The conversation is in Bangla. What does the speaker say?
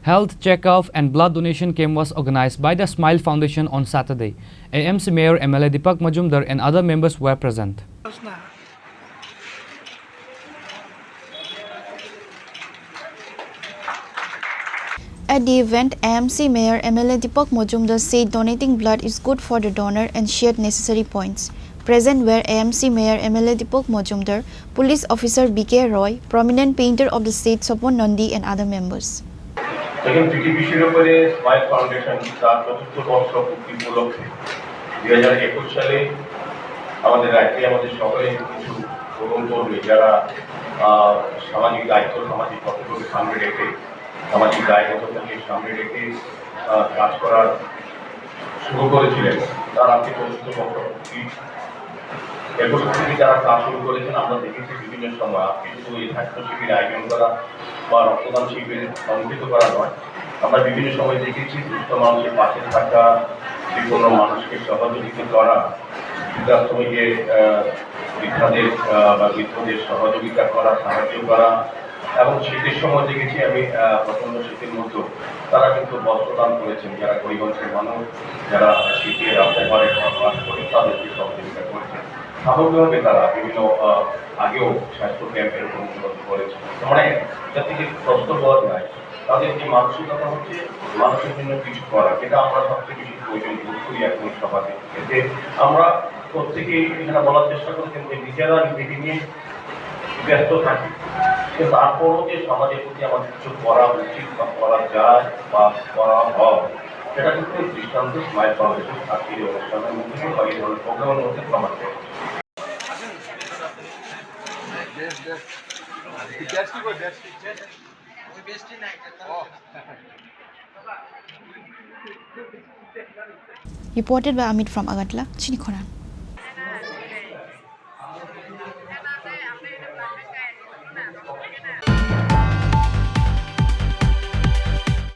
Health checkup and blood donation camp was organized by the Smile Foundation on Saturday. AMC Mayor MLA Deepak Majumdar and other members were present. At the event, AMC Mayor MLA Deepak Majumdar said donating blood is good for the donor and shared necessary points. Present were AMC Mayor MLA Deepak Majumdar, Police Officer BK Roy, prominent painter of the state Sopon Nandi and other members. Again, PTPCর উপরে স্মাইল ফাউন্ডেশন তার চতুর্থ বর্ষ পূর্তি উপলক্ষে 2021 সালে আমাদের রাজ্যে আমাদের সকলে কিছু তরুণ তরুণী যারা সামাজিক দায়িত্ব সামাজিক কর্তব্যকে সামনে রেখে সামাজিক দায়বদ্ধতাকে সামনে রেখে কাজ করার শুরু করেছিলেন। তার আজকে চতুর্থ বর্ষ পূর্তি এরপর থেকে যারা কাজ শুরু করেছেন আমরা দেখেছি বিভিন্ন সময় কিন্তু এই স্বাস্থ্য শিবির আয়োজন করা বা রক্তদান শিবির সংগঠিত করা নয়, আমরা বিভিন্ন সময় দেখেছি দুস্থ মানুষের পাশে থাকা, বিপন্ন মানুষকে সহযোগিতা করা, বৃদ্ধাশ্রমীকে বৃদ্ধাদের বা বৃদ্ধদের সহযোগিতা করা, সাহায্য করা এবং শীতের সময় দেখেছি আমি প্রচণ্ড শীতের মধ্যে তারা কিন্তু বস্ত্রদান করেছেন, যারা গরিব অংশের মানুষ যারা শীতের আবহাওয়ায় বাস করে তাদেরকে সহযোগিতা করেছেন। স্বাভাবিকভাবে তারা বিভিন্ন আগেও স্বাস্থ্য ক্যাম্পের উপর অনুরোধ করেছে, মানে যার থেকে কষ্ট হওয়ার নাই, তাদের যে মানসিকতা হচ্ছে মানুষের জন্য কিছু করা, এটা আমরা সবচেয়ে বেশি প্রয়োজন বোধ করি এখন সমাজে। এতে আমরা প্রত্যেকেই এখানে বলার চেষ্টা করছেন যে নিজেরা নিজেকে নিয়ে ব্যস্ত থাকি, কিন্তু তারপরও যে সমাজের প্রতি আমাদের কিছু করা উচিত বা করা যায় বা করা হয় সেটা কিন্তু দৃষ্টান্ত স্মাইল ফাউন্ডেশন আজকের এই অনুষ্ঠানের মধ্যে বা এই ধরনের প্রোগ্রামের মধ্যে প্রমাণ করে। Reported by Amit from Agatla, Chini Khorang.